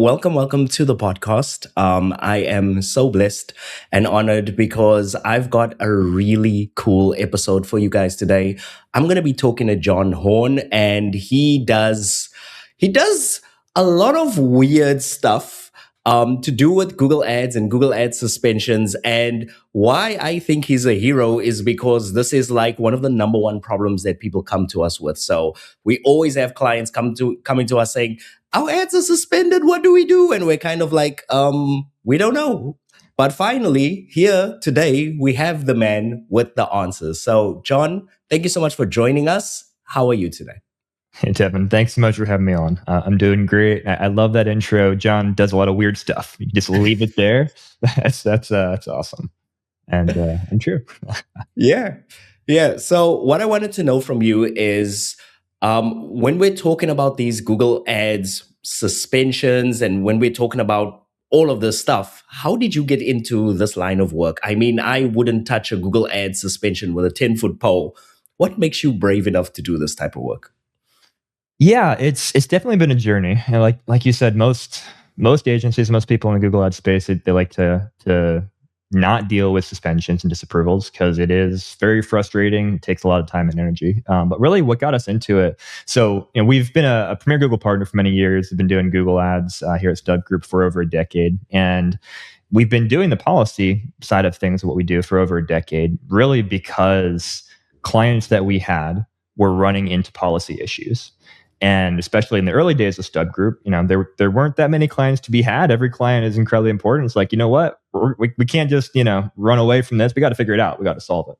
Welcome to the podcast. I am so blessed and honored because I've got a really cool episode for you guys today. I'm going to be talking to John Horn, and he does a lot of weird stuff to do with Google Ads and Google Ads suspensions. And why I think he's a hero is because this is like one of the number one problems that people come to us with. So we always have clients coming to us saying, our ads are suspended. What do we do? And we're kind of like, we don't know. But finally, here today, we have the man with the answers. So, John, thank you so much for joining us. How are you today? Hey, Devon, thanks so much for having me on. I'm doing great. I love that intro. John does a lot of weird stuff. You just leave it there. That's awesome and true. Yeah. Yeah. So, what I wanted to know from you is when we're talking about these Google Ads suspensions and when we're talking about all of this stuff, how did you get into this line of work? I mean, I wouldn't touch a Google Ads suspension with a 10-foot pole. What makes you brave enough to do this type of work? Yeah, it's definitely been a journey. And like you said, most agencies, most people in the Google Ad space, they like to not deal with suspensions and disapprovals because it is very frustrating. It takes a lot of time and energy. But really, what got us into it? So we've been a premier Google partner for many years. We've been doing Google Ads here at Stud Group for over a decade, and we've been doing the policy side of things, what we do, for over a decade, really because clients that we had were running into policy issues. And especially in the early days of Stud Group, there weren't that many clients to be had. Every client is incredibly important. It's like, you know what? We can't just, run away from this. We got to figure it out. We got to solve it.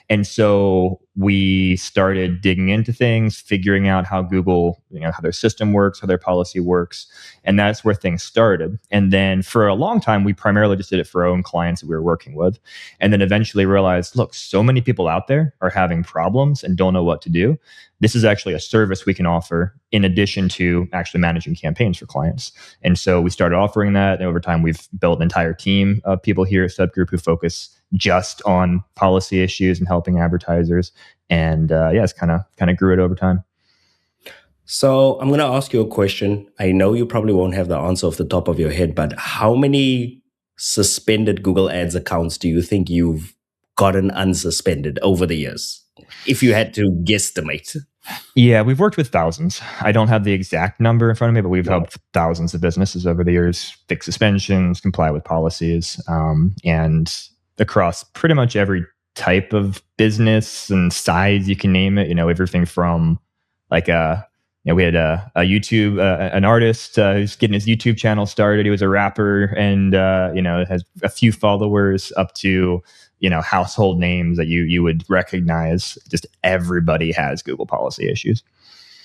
And so we started digging into things, figuring out how Google, how their system works, how their policy works. And that's where things started. And then for a long time, we primarily just did it for our own clients that we were working with. And then eventually realized, look, so many people out there are having problems and don't know what to do. This is actually a service we can offer in addition to actually managing campaigns for clients. And so we started offering that. And over time, we've built an entire team of people here at Stud Group who focus just on policy issues and helping advertisers. And it's kind of grew it over time. So I'm going to ask you a question. I know you probably won't have the answer off the top of your head, but how many suspended Google Ads accounts do you think you've gotten unsuspended over the years, if you had to guesstimate? Yeah, we've worked with thousands. I don't have the exact number in front of me, but we've helped thousands of businesses over the years fix suspensions, comply with policies, and across pretty much every type of business and size you can name it. Everything from like we had a YouTube, an artist who's getting his YouTube channel started. He was a rapper and has a few followers, up to household names that you would recognize. Just everybody has Google policy issues.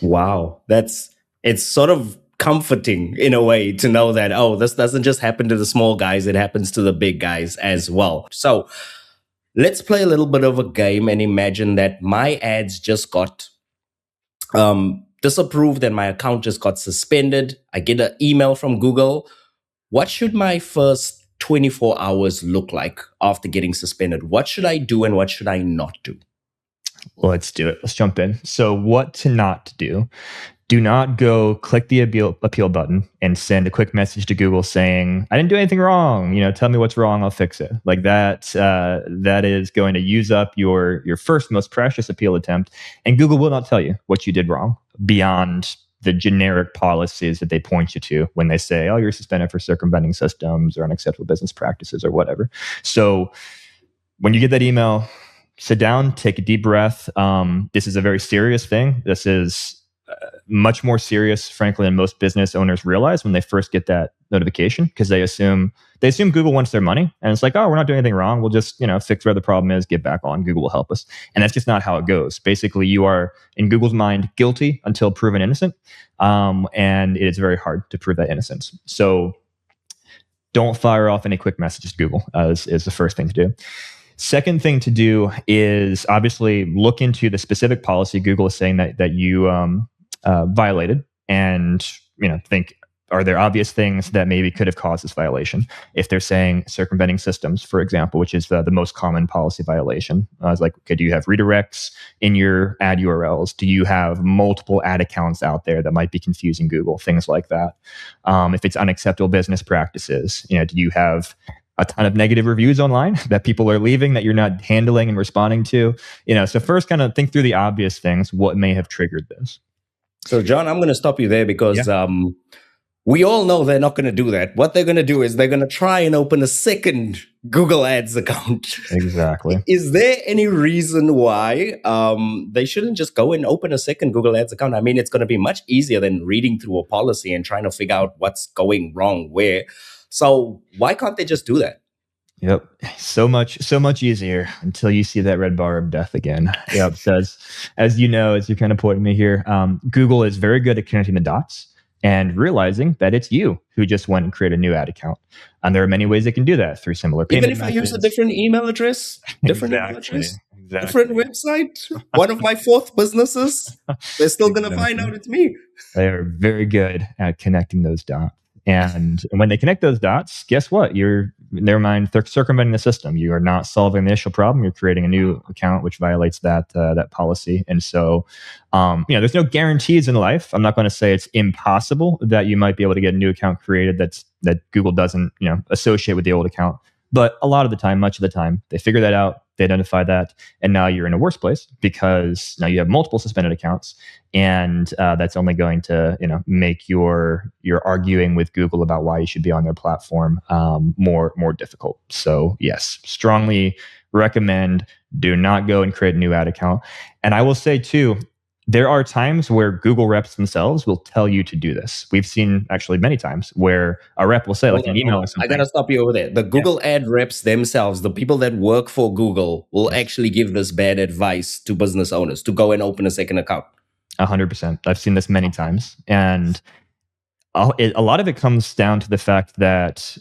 Wow. It's sort of comforting in a way to know that, oh, this doesn't just happen to the small guys, it happens to the big guys as well. So let's play a little bit of a game and imagine that my ads just got disapproved and my account just got suspended. I get an email from Google. What should my first 24 hours look like after getting suspended? What should I do and what should I not do? Well, let's do it. Let's jump in. So what to not do. Do not go click the appeal button and send a quick message to Google saying, I didn't do anything wrong. Tell me what's wrong. I'll fix it. Like that, that is going to use up your first most precious appeal attempt. And Google will not tell you what you did wrong beyond the generic policies that they point you to when they say, oh, you're suspended for circumventing systems or unacceptable business practices or whatever. So when you get that email, sit down, take a deep breath. This is a very serious thing. This is much more serious, frankly, than most business owners realize when they first get that notification, because they assume Google wants their money, and it's like, oh, we're not doing anything wrong. We'll just fix where the problem is, get back on. Google will help us, and that's just not how it goes. Basically, you are in Google's mind guilty until proven innocent, and it is very hard to prove that innocence. So, don't fire off any quick messages to Google. Is the first thing to do. Second thing to do is obviously look into the specific policy Google is saying that you violated, and think, are there obvious things that maybe could have caused this violation? If they're saying circumventing systems, for example, which is the most common policy violation, it's like, okay, do you have redirects in your ad URLs? Do you have multiple ad accounts out there that might be confusing Google? Things like that. If it's unacceptable business practices, do you have a ton of negative reviews online that people are leaving that you're not handling and responding to? So first, kind of think through the obvious things. What may have triggered this? So, John, I'm going to stop you there because Yeah. we all know they're not going to do that. What they're going to do is they're going to try and open a second Google Ads account. Exactly. Is there any reason why they shouldn't just go and open a second Google Ads account? I mean, it's going to be much easier than reading through a policy and trying to figure out what's going wrong where. So why can't they just do that? Yep. So much easier until you see that red bar of death again. Yep. So as you know, as you're kind of pointing me here, Google is very good at connecting the dots and realizing that it's you who just went and created a new ad account. And there are many ways they can do that through similar payment Even if methods. I use a different email address, different email address, different website, one of my fourth businesses, they're still going to find out it's me. They are very good at connecting those dots. And when they connect those dots, guess what? You're, in their mind, they're circumventing the system. You are not solving the initial problem. You're creating a new account, which violates that policy. And so, there's no guarantees in life. I'm not going to say it's impossible that you might be able to get a new account created that Google doesn't, associate with the old account. But a lot of the time, much of the time, they figure that out, they identify that, and now you're in a worse place because now you have multiple suspended accounts, and that's only going to make your arguing with Google about why you should be on their platform more difficult. So yes, strongly recommend do not go and create a new ad account. And I will say too, there are times where Google reps themselves will tell you to do this. We've seen actually many times where a rep will say, Hold like on, an email hold on. or something. I got to stop you over there. The Google ad reps themselves, the people that work for Google, will actually give this bad advice to business owners to go and open a second account. 100%. I've seen this many times. And a lot of it comes down to the fact that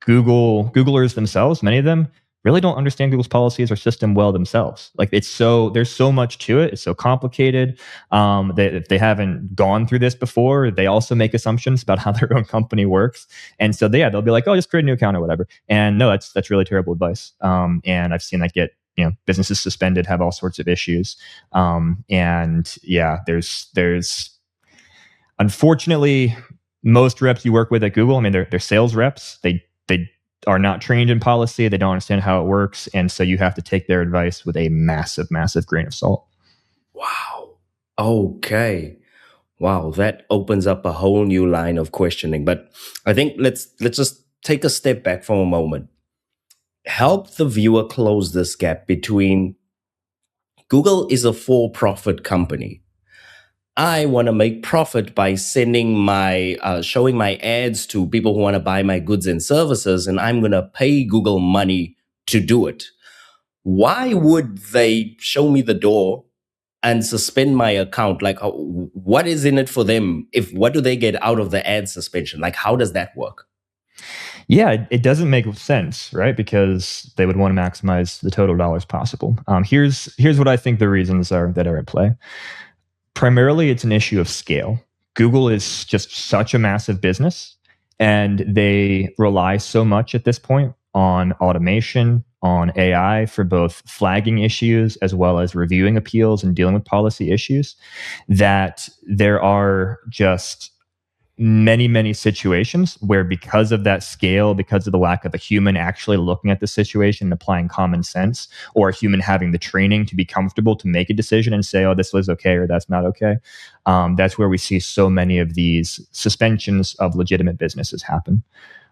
Googlers themselves, many of them, really don't understand Google's policies or system well themselves. Like there's so much to it. It's so complicated. If they haven't gone through this before, they also make assumptions about how their own company works. And so they'll be like, oh, just create a new account or whatever. And no, that's really terrible advice. And I've seen that get businesses suspended, have all sorts of issues. And yeah, there's unfortunately most reps you work with at Google, I mean, they're sales reps. They are not trained in policy. They don't understand how it works. And so you have to take their advice with a massive, massive grain of salt. Wow. Okay. Wow, that opens up a whole new line of questioning. But I think let's just take a step back for a moment. Help the viewer close this gap between Google is a for-profit company. I want to make profit by sending showing my ads to people who want to buy my goods and services, and I'm going to pay Google money to do it. Why would they show me the door and suspend my account? Like, what is in it for them? What do they get out of the ad suspension? Like, how does that work? Yeah, it doesn't make sense, right? Because they would want to maximize the total dollars possible. Here's what I think the reasons are that are at play. Primarily, it's an issue of scale. Google is just such a massive business, and they rely so much at this point on automation, on AI for both flagging issues as well as reviewing appeals and dealing with policy issues, that there are just many, many situations where, because of that scale, because of the lack of a human actually looking at the situation and applying common sense, or a human having the training to be comfortable to make a decision and say, oh, this was okay or that's not okay, that's where we see so many of these suspensions of legitimate businesses happen.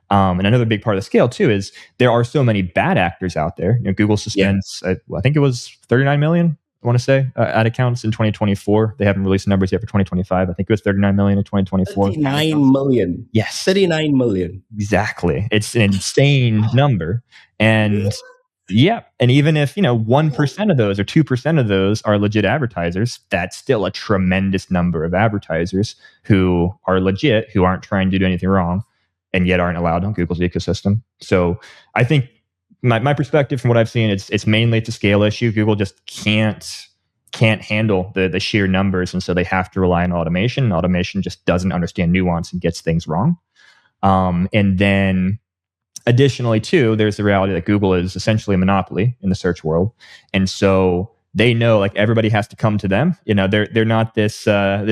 And another big part of the scale too is there are so many bad actors out there. Google suspends, I think it was 39 million. I want to say ad accounts in 2024. They haven't released numbers yet for 2025. I think it was 39 million in 2024. 39 million. Yes. 39 million. Exactly. It's an insane number. And yeah. And even if, 1% of those or 2% of those are legit advertisers, that's still a tremendous number of advertisers who are legit, who aren't trying to do anything wrong, and yet aren't allowed on Google's ecosystem. So I think my perspective from what I've seen, it's mainly a scale issue. Google just can't can't handle the sheer numbers, and so they have to rely on automation. Automation just doesn't understand nuance and gets things wrong. And then additionally, too, there's the reality that Google is essentially a monopoly in the search world, and so they know like everybody has to come to them. They're not this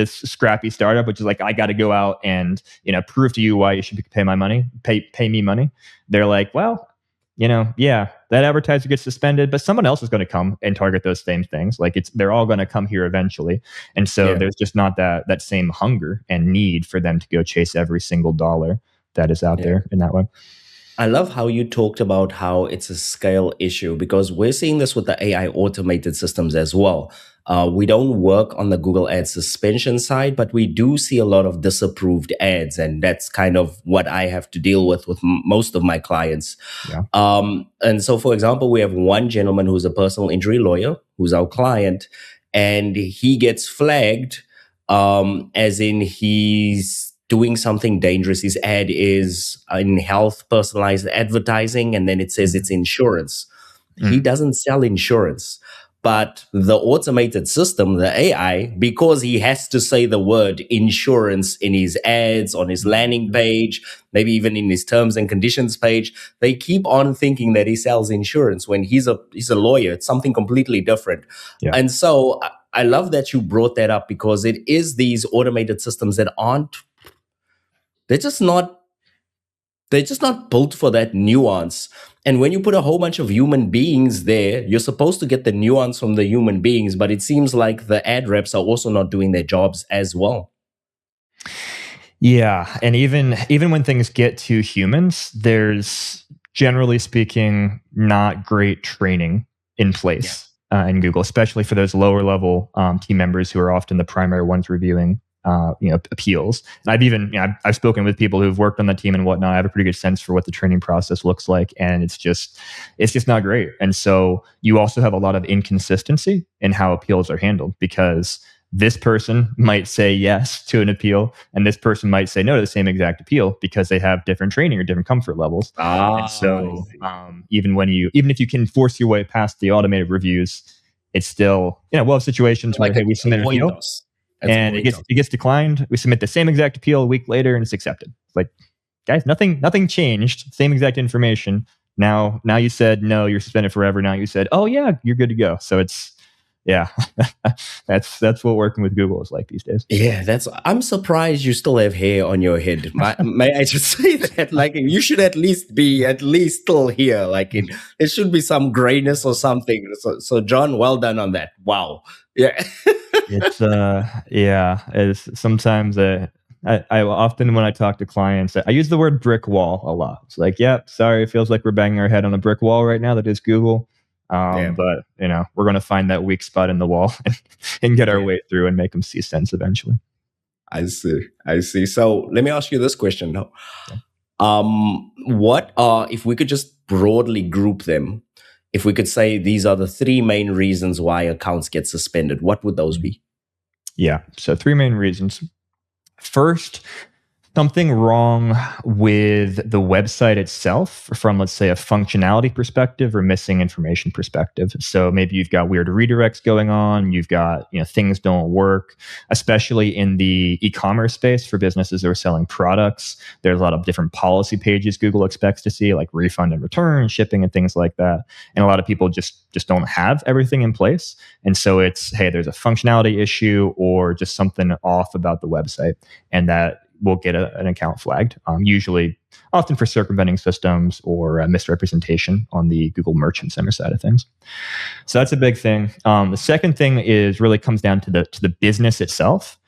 scrappy startup which is like, I got to go out and prove to you why you should pay my money, pay me money. They're like, well, yeah, that advertiser gets suspended, but someone else is going to come and target those same things. Like they're all going to come here eventually, and so Yeah. there's just not that same hunger and need for them to go chase every single dollar that is out Yeah. there in that way. I love how you talked about how it's a scale issue because we're seeing this with the AI automated systems as well. We don't work on the Google Ads suspension side, but we do see a lot of disapproved ads, and that's kind of what I have to deal with most of my clients. Yeah. And so, for example, we have one gentleman who's a personal injury lawyer who's our client, and he gets flagged as in he's doing something dangerous. His ad is in health personalized advertising, and then it says it's insurance. He doesn't sell insurance. But the automated system, the AI, because he has to say the word insurance in his ads, on his landing page, maybe even in his terms and conditions page, they keep on thinking that he sells insurance when he's a lawyer. It's something completely different. Yeah. And so I love that you brought that up because it is these automated systems that they're just not built for that nuance. And when you put a whole bunch of human beings there, you're supposed to get the nuance from the human beings, but it seems like the ad reps are also not doing their jobs as well. Yeah, and even when things get to humans, there's generally speaking not great training in place in Google, especially for those lower level team members who are often the primary ones reviewing appeals. And I've spoken with people who've worked on the team and whatnot. I have a pretty good sense for what the training process looks like, and it's just not great. And so you also have a lot of inconsistency in how appeals are handled, because this person might say yes to an appeal and this person might say no to the same exact appeal because they have different training or different comfort levels. And so even if you can force your way past the automated reviews, it's still, we'll have situations where, hey, we submit an appeal and it gets declined. We submit the same exact appeal a week later and it's accepted. Like, guys, nothing changed. Same exact information. Now you said no, you're suspended forever. Now you said, oh yeah, you're good to go. So it's, yeah, that's what working with Google is like these days. Yeah, I'm surprised you still have hair on your head. May I just say that? Like, you should at least still here. Like, it should be some grayness or something. So John, well done on that. Wow. Yeah. It's sometimes I often, when I talk to clients, I use the word brick wall a lot. It's like, yeah, sorry, it feels like we're banging our head on a brick wall right now. That is Google. But we're going to find that weak spot in the wall and get our way through and make them see sense eventually. I see. So let me ask you this question now. What are, if we could just broadly group them, if we could say these are the three main reasons why accounts get suspended, what would those be? Yeah. So 3 main reasons. First, something wrong with the website itself from, let's say, a functionality perspective or missing information perspective. So maybe you've got weird redirects going on. You've got, things don't work, especially in the e-commerce space for businesses that are selling products. There's a lot of different policy pages Google expects to see, like refund and return, shipping, and things like that. And a lot of people just don't have everything in place. And so it's, hey, there's a functionality issue or just something off about the website, and that will get an account flagged, often for circumventing systems or misrepresentation on the Google Merchant Center side of things. So that's a big thing. The second thing is really comes down to the business itself,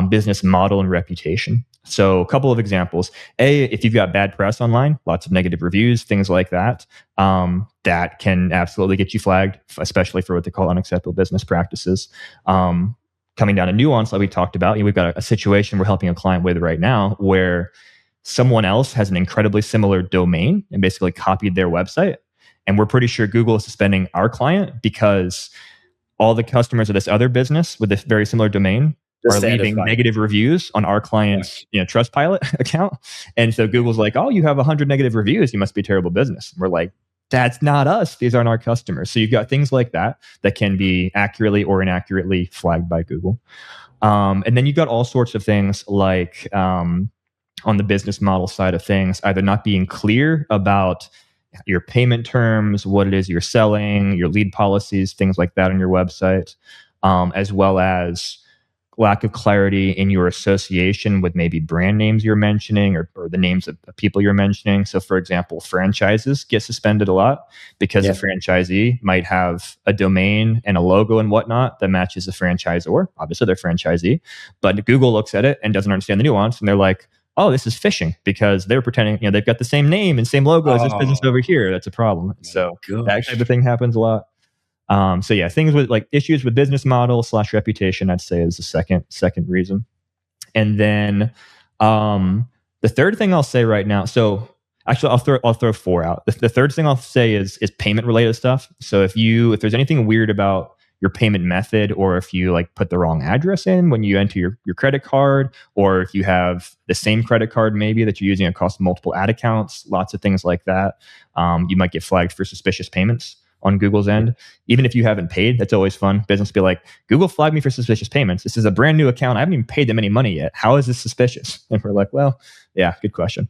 business model and reputation. So a couple of examples. If you've got bad press online, lots of negative reviews, things like that, that can absolutely get you flagged, especially for what they call unacceptable business practices. Coming down to nuance, like we talked about, we've got a situation we're helping a client with right now where someone else has an incredibly similar domain and basically copied their website. And we're pretty sure Google is suspending our client because all the customers of this other business with this very similar domain are leaving negative reviews on our client's Trustpilot account. And so Google's like, oh, you have 100 negative reviews. You must be a terrible business. And we're like, that's not us. These aren't our customers. So you've got things like that that can be accurately or inaccurately flagged by Google. And then you've got all sorts of things like on the business model side of things, either not being clear about your payment terms, what it is you're selling, your lead policies, things like that on your website, as well as lack of clarity in your association with maybe brand names you're mentioning or the names of people you're mentioning. So, for example, franchises get suspended a lot because a Yeah. franchisee might have a domain and a logo and whatnot that matches the franchisor. Obviously, they're franchisee, but Google looks at it and doesn't understand the nuance, and they're like, "Oh, this is phishing," because they're pretending they've got the same name and same logo as this business over Oh here. That's a problem. my So that type of gosh. thing happens a lot. So yeah, things with like issues with business model slash reputation, I'd say is the second reason. And then the third thing I'll say right now. So actually, I'll throw four out. The third thing I'll say is payment related stuff. So if there's anything weird about your payment method, or if you like put the wrong address in when you enter your credit card, or if you have the same credit card maybe that you're using across multiple ad accounts, lots of things like that, you might get flagged for suspicious payments on Google's end. Even if you haven't paid, that's always fun. Business be like, Google flagged me for suspicious payments. This is a brand new account. I haven't even paid them any money yet. How is this suspicious? And we're like, well, yeah, good question.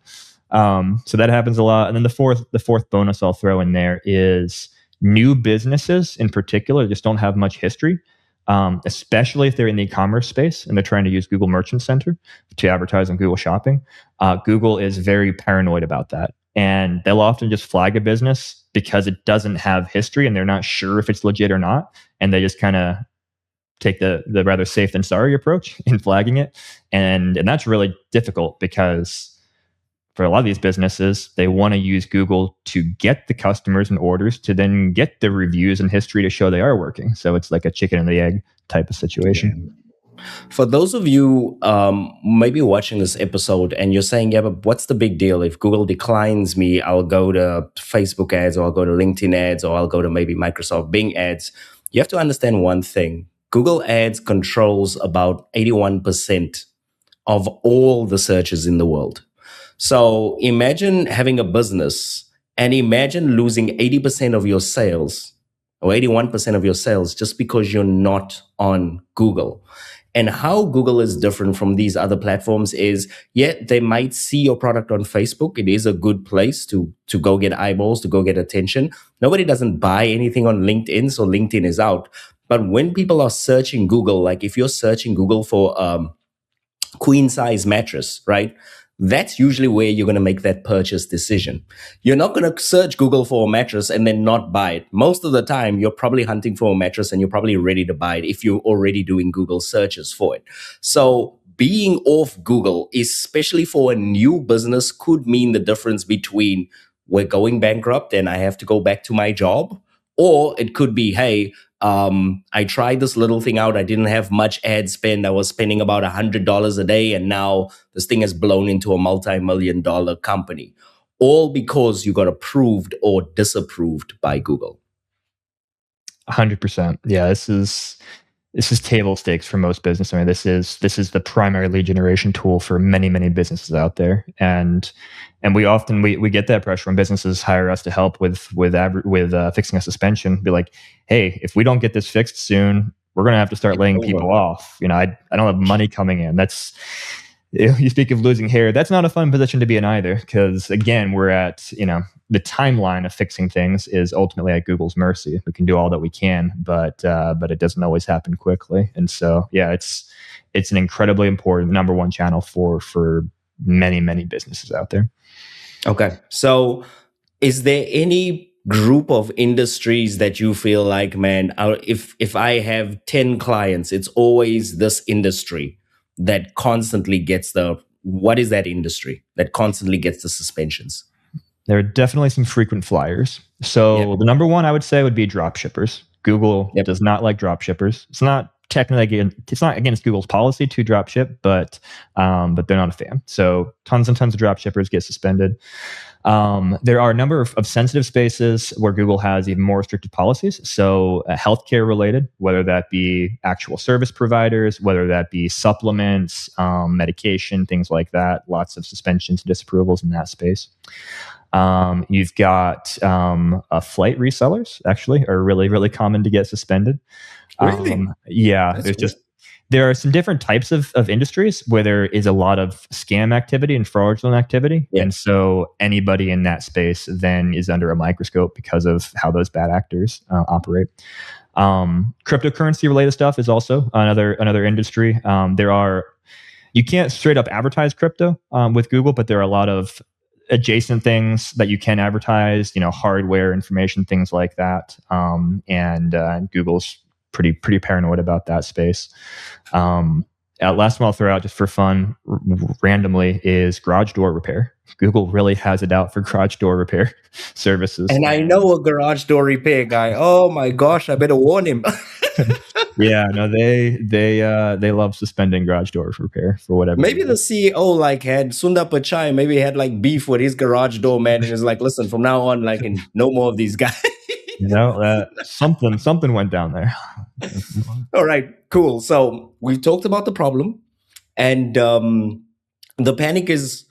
So that happens a lot. And then the fourth bonus I'll throw in there is new businesses in particular just don't have much history. Especially if they're in the e-commerce space and they're trying to use Google Merchant Center to advertise on Google Shopping. Google is very paranoid about that. And they'll often just flag a business because it doesn't have history and they're not sure if it's legit or not. And they just kind of take the rather safe than sorry approach in flagging it. And that's really difficult because for a lot of these businesses, they want to use Google to get the customers and orders to then get the reviews and history to show they are working. So it's like a chicken and the egg type of Yeah. situation. For those of you maybe watching this episode and you're saying, yeah, but what's the big deal? If Google declines me, I'll go to Facebook ads or I'll go to LinkedIn ads or I'll go to maybe Microsoft Bing ads. You have to understand one thing. Google Ads controls about 81% of all the searches in the world. So imagine having a business and imagine losing 80% of your sales or 81% of your sales just because you're not on Google. And how Google is different from these other platforms is, yeah, they might see your product on Facebook. It is a good place to go get eyeballs, to go get attention. Nobody doesn't buy anything on LinkedIn, so LinkedIn is out. But when people are searching Google, like if you're searching Google for queen size mattress, right? That's usually where you're going to make that purchase decision. You're not going to search Google for a mattress and then not buy it. Most of the time, you're probably hunting for a mattress and you're probably ready to buy it if you're already doing Google searches for it. So being off Google, especially for a new business, could mean the difference between we're going bankrupt and I have to go back to my job, or it could be, hey, I tried this little thing out. I didn't have much ad spend. I was spending about $100 a day, and now this thing has blown into a multi-million-dollar company, all because you got approved or disapproved by Google. 100%. Yeah, this is table stakes for most business. I mean, this is the primary lead generation tool for many businesses out there, and we often we get that pressure when businesses hire us to help with fixing a suspension. Be like, hey, if we don't get this fixed soon, we're going to have to start It's laying over. people off. I don't have money coming in. That's, you speak of losing hair. That's not a fun position to be in either, because again, we're at the timeline of fixing things is ultimately at Google's mercy. We can do all that we can, but it doesn't always happen quickly. And so, yeah, it's an incredibly important number one channel for many businesses out there. Okay. So is there any group of industries that you feel like, man, if I have 10 clients, it's always this industry that constantly gets what is that industry that constantly gets the suspensions? There are definitely some frequent flyers. So Yep. the number one I would say would be drop shippers. Google Yep. does not like drop shippers. It's not against Google's policy to drop ship, but they're not a fan. So tons and tons of drop shippers get suspended. There are a number of sensitive spaces where Google has even more restrictive policies. So healthcare related, whether that be actual service providers, whether that be supplements, medication, things like that. Lots of suspensions and disapprovals in that space. You've got flight resellers actually are really, really common to get suspended. Really? Yeah, That's there's weird. just there are some different types of industries where there is a lot of scam activity and fraudulent activity. Yeah. And so anybody in that space then is under a microscope because of how those bad actors operate. Cryptocurrency related stuff is also another industry. There are you can't straight up advertise crypto with Google, but there are a lot of adjacent things that you can advertise, hardware information, things like that. And Google's pretty paranoid about that space. Um, Last one I'll throw out just for fun, randomly, is garage door repair. Google really has it out for garage door repair services. And I know a garage door repair guy. Oh my gosh, I better warn him. Yeah, no, they love suspending garage door repair for whatever Maybe reason. the CEO like had Sundar Pichai, maybe he had like beef with his garage door man and is like, listen, from now on, like, and no more of these guys. Something went down there. All right, cool. So we've talked about the problem, and the panic is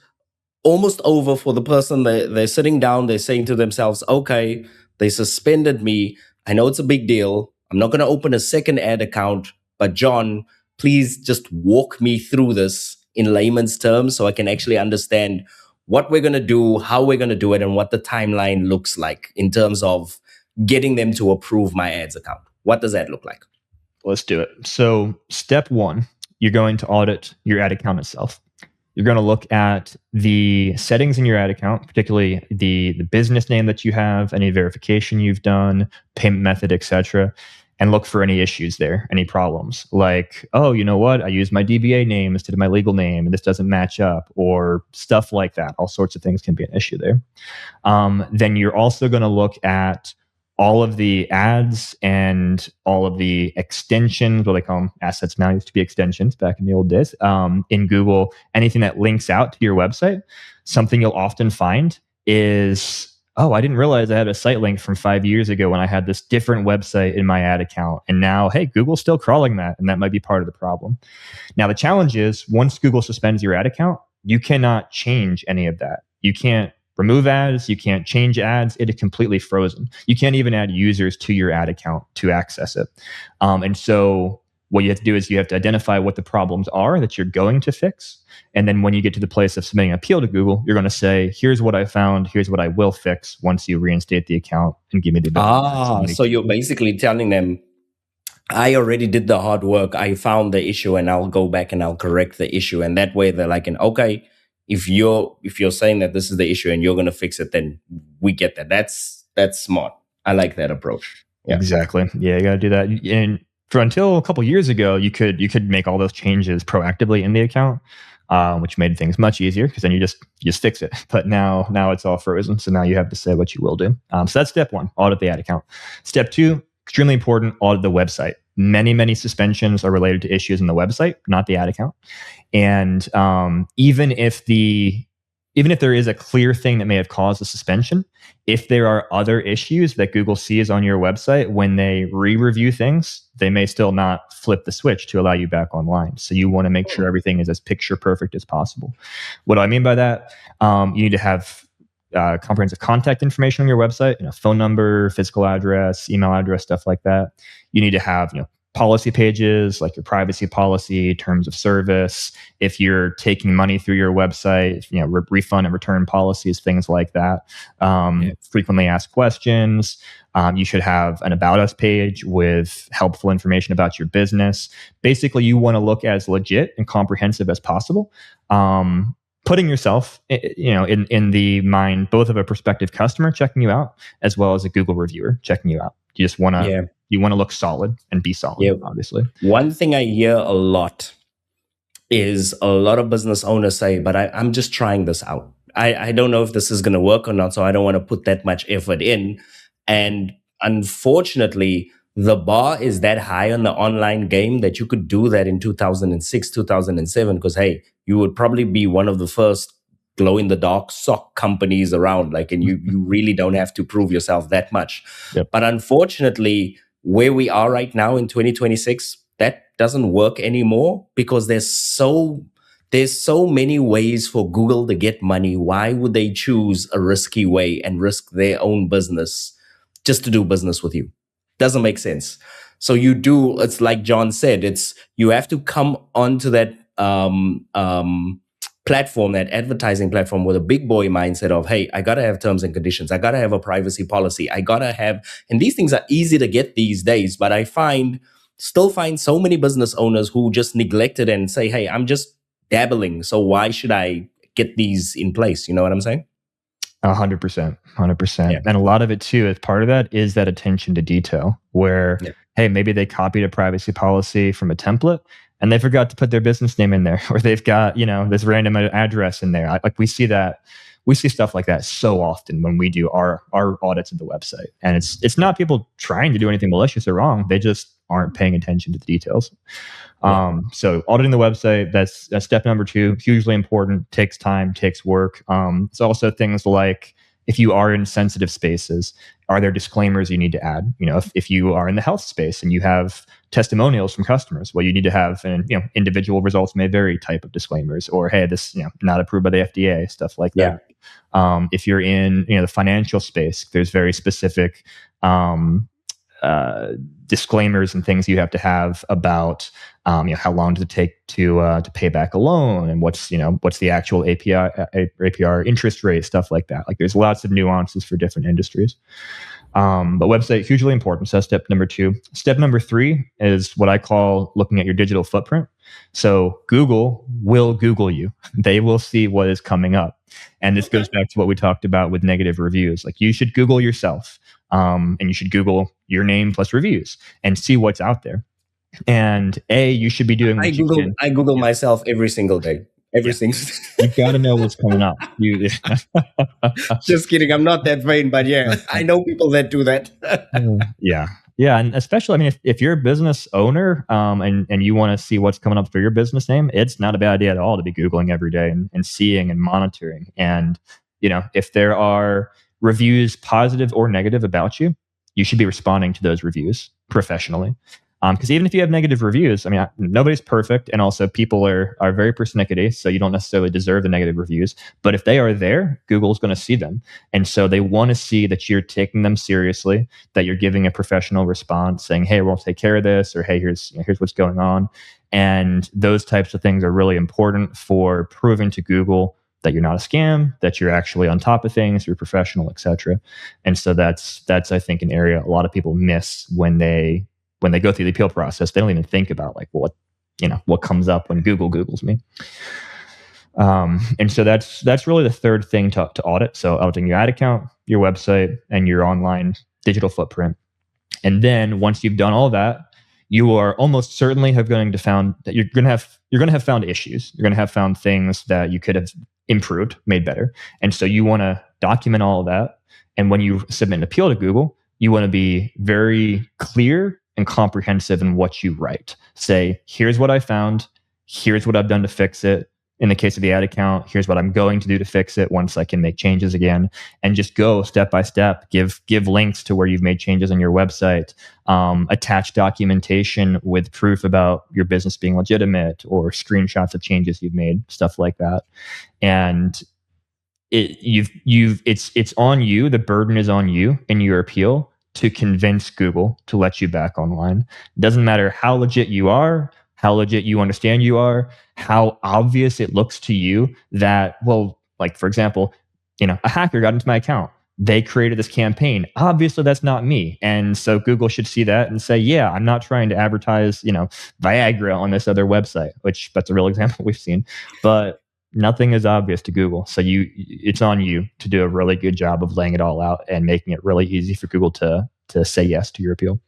almost over for the person. They're sitting down, they're saying to themselves, okay, they suspended me. I know it's a big deal. I'm not going to open a second ad account, but John, please just walk me through this in layman's terms so I can actually understand what we're going to do, how we're going to do it, and what the timeline looks like in terms of getting them to approve my ads account. What does that look like? Let's do it. So, step one, you're going to audit your ad account itself. You're going to look at the settings in your ad account, particularly the business name that you have, any verification you've done, payment method, etc., and look for any issues there, any problems. Like, oh, you know what? I used my DBA name instead of my legal name, and this doesn't match up, or stuff like that. All sorts of things can be an issue there. Then you're also going to look at all of the ads and all of the extensions, what they call them, assets now, used to be extensions back in the old days, in Google. Anything that links out to your website. Something you'll often find is, oh, I didn't realize I had a site link from 5 years ago when I had this different website in my ad account. And now, hey, Google's still crawling that. And that might be part of the problem. Now, the challenge is once Google suspends your ad account, you cannot change any of that. You can't remove ads, you can't change ads. It is completely frozen. You can't even add users to your ad account to access it. And so what you have to do is you have to identify what the problems are that you're going to fix. And then when you get to the place of submitting an appeal to Google, you're going to say, here's what I found, here's what I will fix once you reinstate the account and give me the ability to submit So you're basically telling them, I already did the hard work. I found the issue and I'll go back and I'll correct the issue. And that way they're like, okay, if you're saying that this is the issue and you're going to fix it, then we get that. That's smart. I like that approach. Yeah. Exactly. Yeah, you got to do that. And for until a couple years ago, you could make all those changes proactively in the account, which made things much easier because then you just fix it. But now it's all frozen. So now you have to say what you will do. So that's step one: audit the ad account. Step two, extremely important, audit the website. Many suspensions are related to issues in the website, not the ad account. And even if there is a clear thing that may have caused the suspension, if there are other issues that Google sees on your website when they re-review things, they may still not flip the switch to allow you back online. So you want to make sure everything is as picture perfect as possible. What do I mean by that? You need to have comprehensive contact information on your website, phone number, physical address, email address, stuff like that. You need to have, policy pages like your privacy policy, terms of service. If you're taking money through your website, refund and return policies, things like that. Frequently asked questions. You should have an About Us page with helpful information about your business. Basically, you want to look as legit and comprehensive as possible. Putting yourself, in the mind both of a prospective customer checking you out as well as a Google reviewer checking you out. You just want to you want to look solid and be solid, obviously. One thing I hear a lot is a lot of business owners say, but I'm just trying this out. I don't know if this is going to work or not, so I don't want to put that much effort in. And unfortunately, the bar is that high on the online game that you could do that in 2006, 2007, because, hey, you would probably be one of the first glow-in-the-dark sock companies around, and you really don't have to prove yourself that much. Yep. But unfortunately, where we are right now in 2026, that doesn't work anymore because there's There's so many ways for Google to get money. Why would they choose a risky way and risk their own business just to do business with you? Doesn't make sense. So you do, it's like John said, it's you have to come onto that platform, that advertising platform, with a big boy mindset of, hey, I gotta have terms and conditions, I gotta have a privacy policy, I gotta have, and these things are easy to get these days, but I still find so many business owners who just neglect it and say, hey, I'm just dabbling, so why should I get these in place? You know what I'm saying? 100%, 100%. Yeah. And a lot of it too, as part of that, is that attention to detail where, Yeah. hey, maybe they copied a privacy policy from a template and they forgot to put their business name in there, or they've got, this random address in there. Like we see stuff like that so often when we do our audits of the website. And it's not people trying to do anything malicious or wrong. They just aren't paying attention to the details. Yeah. So auditing the website, that's step number 2, hugely important, takes time, takes work. It's also things like, if you are in sensitive spaces, are there disclaimers you need to add? If you are in the health space and you have testimonials from customers, well, you need to have, and individual results may vary type of disclaimers, or, hey, this, not approved by the FDA, stuff like Yeah. that. If you're in, the financial space, there's very specific, disclaimers and things you have to have about, how long does it take to pay back a loan, and what's the actual APR interest rate, stuff like that. Like, there's lots of nuances for different industries. But website, hugely important. So that's step number 2. Step number 3 is what I call looking at your digital footprint. So Google will Google you. They will see what is coming up. And this goes back to what we talked about with negative reviews. Like, you should Google yourself, and you should Google your name plus reviews and see what's out there. And you should be doing what you can. I Google myself every single day. Every single You've got to know what's coming up. Just kidding. I'm not that vain, but yeah, I know people that do that. Yeah, and especially, I mean, if you're a business owner, and you want to see what's coming up for your business name, it's not a bad idea at all to be Googling every day and seeing and monitoring. And if there are reviews, positive or negative, about you, you should be responding to those reviews professionally. Because even if you have negative reviews, I mean, nobody's perfect, and also people are very persnickety, so you don't necessarily deserve the negative reviews. But if they are there, Google's going to see them, and so they want to see that you're taking them seriously, that you're giving a professional response, saying, "Hey, we'll take care of this," or, "Hey, here's what's going on." And those types of things are really important for proving to Google that you're not a scam, that you're actually on top of things, you're professional, etc. And so that's I think an area a lot of people miss when they go through the appeal process. They don't even think about, like, what comes up when Google Googles me. And so that's really the third thing to audit. So auditing your ad account, your website, and your online digital footprint. And then once you've done all that, you are almost certainly going to found that you're going to have found issues. You're going to have found things that you could have improved, made better. And so you want to document all of that. And when you submit an appeal to Google, you want to be very clear and comprehensive in what you write. Say, here's what I found, here's what I've done to fix it. In the case of the ad account, here's what I'm going to do to fix it once I can make changes again, and just go step by step. Give links to where you've made changes on your website. Attach documentation with proof about your business being legitimate, or screenshots of changes you've made, stuff like that. And it's on you. The burden is on you in your appeal to convince Google to let you back online. It doesn't matter how legit you are, how legit you understand you are, how obvious it looks to you that, well, like, for example, a hacker got into my account. They created this campaign. Obviously, that's not me. And so Google should see that and say, yeah, I'm not trying to advertise, Viagra on this other website, which that's a real example we've seen. But nothing is obvious to Google. So it's on you to do a really good job of laying it all out and making it really easy for Google to say yes to your appeal.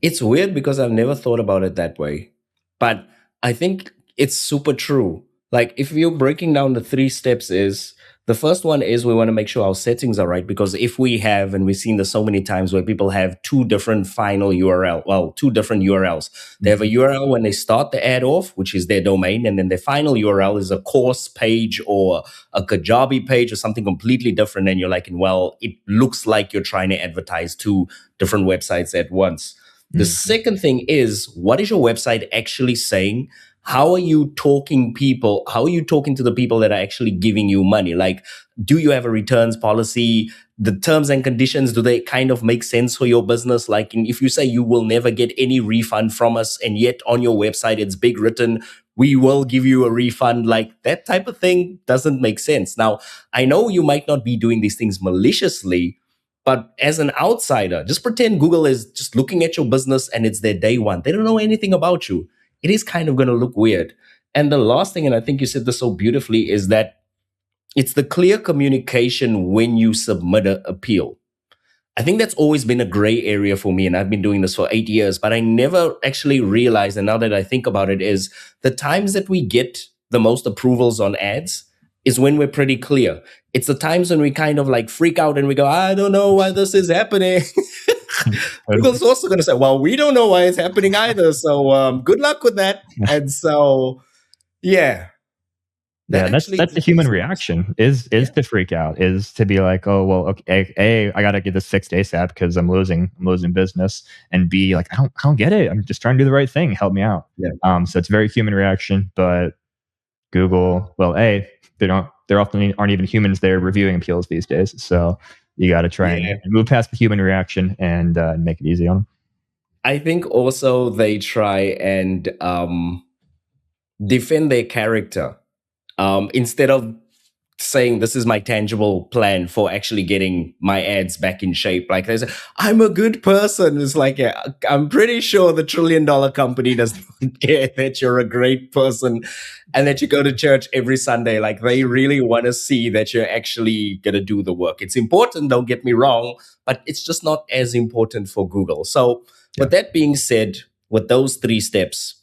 It's weird because I've never thought about it that way, but I think it's super true. Like, if you're breaking down the 3 steps, is the first one is we want to make sure our settings are right, because if we have, and we've seen this so many times where people have 2 different final URL, 2 different URLs. They have a URL when they start the ad off, which is their domain, and then their final URL is a course page or a Kajabi page or something completely different. And you're like, well, it looks like you're trying to advertise 2 different websites at once. The second thing is, what is your website actually saying? how are you talking people? How are you talking to the people that are actually giving you money? Like, do you have a returns policy? The terms and conditions, do they kind of make sense for your business? Like, if you say you will never get any refund from us, and yet on your website it's big written, we will give you a refund, like that type of thing doesn't make sense. Now, I know you might not be doing these things maliciously, but as an outsider, just pretend Google is just looking at your business and it's their day one. They don't know anything about you. It is kind of going to look weird. And the last thing, and I think you said this so beautifully, is that it's the clear communication when you submit an appeal. I think that's always been a gray area for me, and I've been doing this for 8 years, but I never actually realized, and now that I think about it, is the times that we get the most approvals on ads is when we're pretty clear. It's the times when we kind of like freak out and we go, I don't know why this is happening. Totally. Google's also going to say, well, we don't know why it's happening either. So good luck with that. And so, yeah, that Yeah, actually that's the makes human sense. reaction is Yeah. to freak out, is to be like, oh well, okay, A, I gotta get this fixed ASAP because I'm losing business, and B, like I don't get it. I'm just trying to do the right thing. Help me out. Yeah. So it's a very human reaction, but Google, well, A, they're often aren't even humans there reviewing appeals these days. So you got to try and Yeah. move past the human reaction and make it easy on them. I think also they try and defend their character instead of saying this is my tangible plan for actually getting my ads back in shape. Like they say, I'm a good person. It's like, yeah, I'm pretty sure the $1 trillion company does not care that you're a great person and that you go to church every Sunday. Like they really want to see that you're actually going to do the work. It's important, don't get me wrong, but it's just not as important for Google. So Yeah. with that being said, with those 3 steps,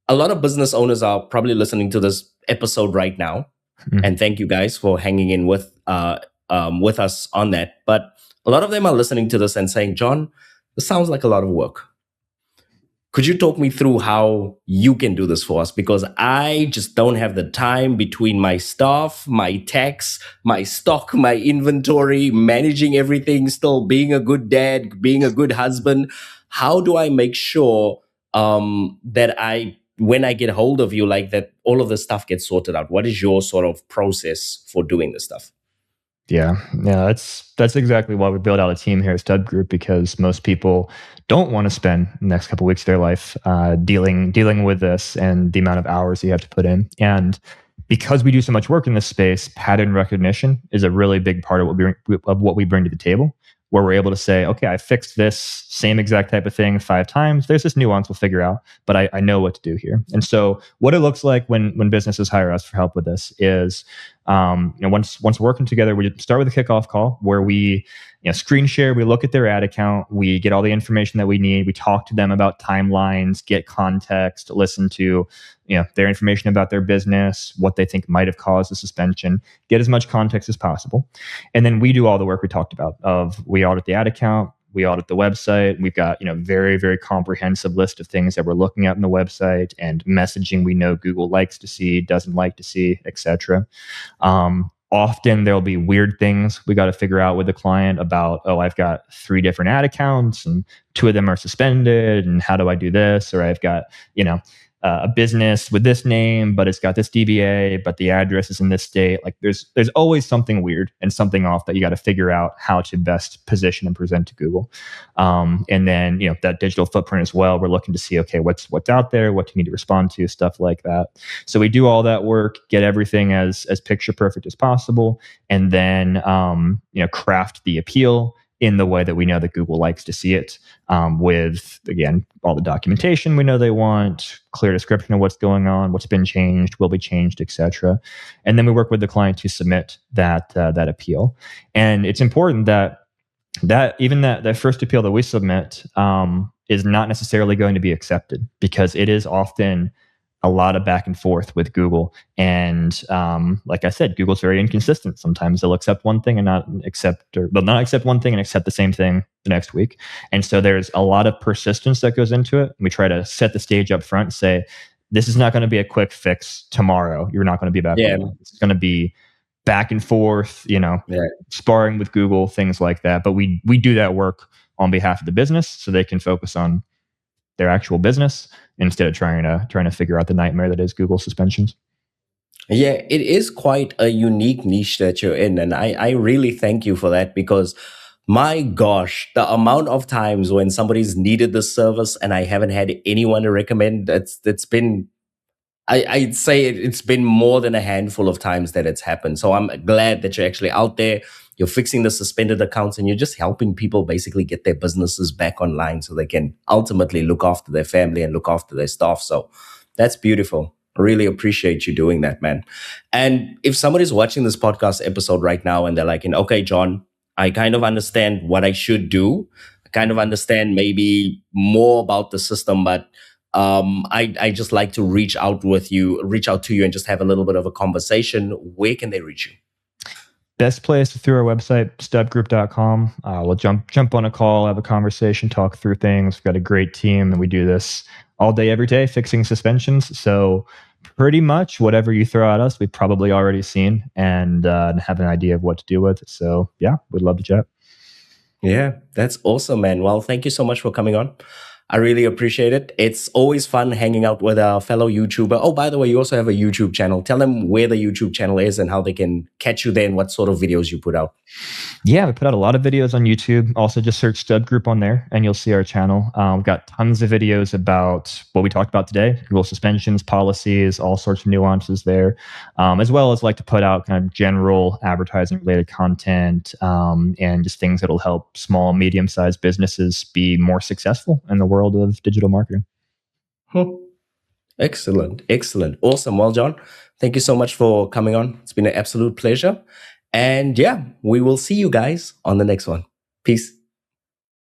a lot of business owners are probably listening to this episode right now, Mhm. and thank you guys for hanging in with us on that. But a lot of them are listening to this and saying, John, this sounds like a lot of work. Could you talk me through how you can do this for us? Because I just don't have the time between my staff, my tax, my stock, my inventory, managing everything, still being a good dad, being a good husband. How do I make sure that when I get hold of you, like that, all of this stuff gets sorted out? What is your sort of process for doing this stuff? Yeah. That's exactly why we build out a team here at Stud Group, because most people don't want to spend the next couple of weeks of their life dealing with this and the amount of hours you have to put in. And because we do so much work in this space, pattern recognition is a really big part of what we bring to the table. Where we're able to say, okay, I fixed this same exact type of thing 5 times. There's this nuance we'll figure out, but I know what to do here. And so, what it looks like when businesses hire us for help with this is once we're working together, we start with a kickoff call where we screen share, we look at their ad account, we get all the information that we need, we talk to them about timelines, get context, listen to their information about their business, what they think might have caused the suspension, get as much context as possible. And then we do all the work we talked about of we audit the ad account, we audit the website. We've got very, very comprehensive list of things that we're looking at in the website and messaging we know Google likes to see, doesn't like to see, etc. Often there'll be weird things we got to figure out with the client about, oh, I've got 3 different ad accounts and 2 of them are suspended, and how do I do this? Or I've got a business with this name, but it's got this DBA, but the address is in this state. Like there's always something weird and something off that you got to figure out how to best position and present to Google. And then that digital footprint as well. We're looking to see, okay, what's out there, what do you need to respond to, stuff like that. So we do all that work, get everything as picture perfect as possible, and then craft the appeal in the way that we know that Google likes to see it, with, again, all the documentation we know they want, clear description of what's going on, what's been changed, will be changed, etc. And then we work with the client to submit that appeal. And it's important that even that first appeal that we submit is not necessarily going to be accepted, because it is often a lot of back and forth with Google. And like I said, Google's very inconsistent. Sometimes they'll accept one thing and they'll not accept one thing and accept the ssame thing the next week. And so there's a lot of persistence that goes into it. We try to set the stage up front and say, this is not going to be a quick fix tomorrow. You're not going to be back. Yeah, It's going to be back and forth, yeah, sparring with Google, things like that. But we do that work on behalf of the business so they can focus on their actual business instead of trying to figure out the nightmare that is Google suspensions. Yeah, it is quite a unique niche that you're in. And I really thank you for that because my gosh, the amount of times when somebody's needed this service and I haven't had anyone to recommend, that's been I'd say it's been more than a handful of times that it's happened. So I'm glad that you're actually out there. You're fixing the suspended accounts and you're just helping people basically get their businesses back online so they can ultimately look after their family and look after their staff. So that's beautiful. I really appreciate you doing that, man. And if somebody's watching this podcast episode right now and they're like, okay, John, I kind of understand what I should do. I kind of understand maybe more about the system, but I just like to reach out to you and just have a little bit of a conversation. Where can they reach you? Best place through our website, stubgroup.com. We'll jump on a call, have a conversation, talk through things. We've got a great team, and we do this all day, every day, fixing suspensions. So pretty much whatever you throw at us, we've probably already seen and have an idea of what to do with. So yeah, we'd love to chat. Yeah, that's awesome, man. Well, thank you so much for coming on. I really appreciate it. It's always fun hanging out with a fellow YouTuber. Oh, by the way, you also have a YouTube channel. Tell them where the YouTube channel is and how they can catch you there and what sort of videos you put out. Yeah, we put out a lot of videos on YouTube. Also, just search Stub Group on there, and you'll see our channel. We've got tons of videos about what we talked about today: Google suspensions, policies, all sorts of nuances there, as well as like to put out kind of general advertising-related content and just things that'll help small, medium-sized businesses be more successful in the world of digital marketing. Hmm. Excellent. Excellent. Awesome. Well, John, thank you so much for coming on. It's been an absolute pleasure. And yeah, we will see you guys on the next one. Peace.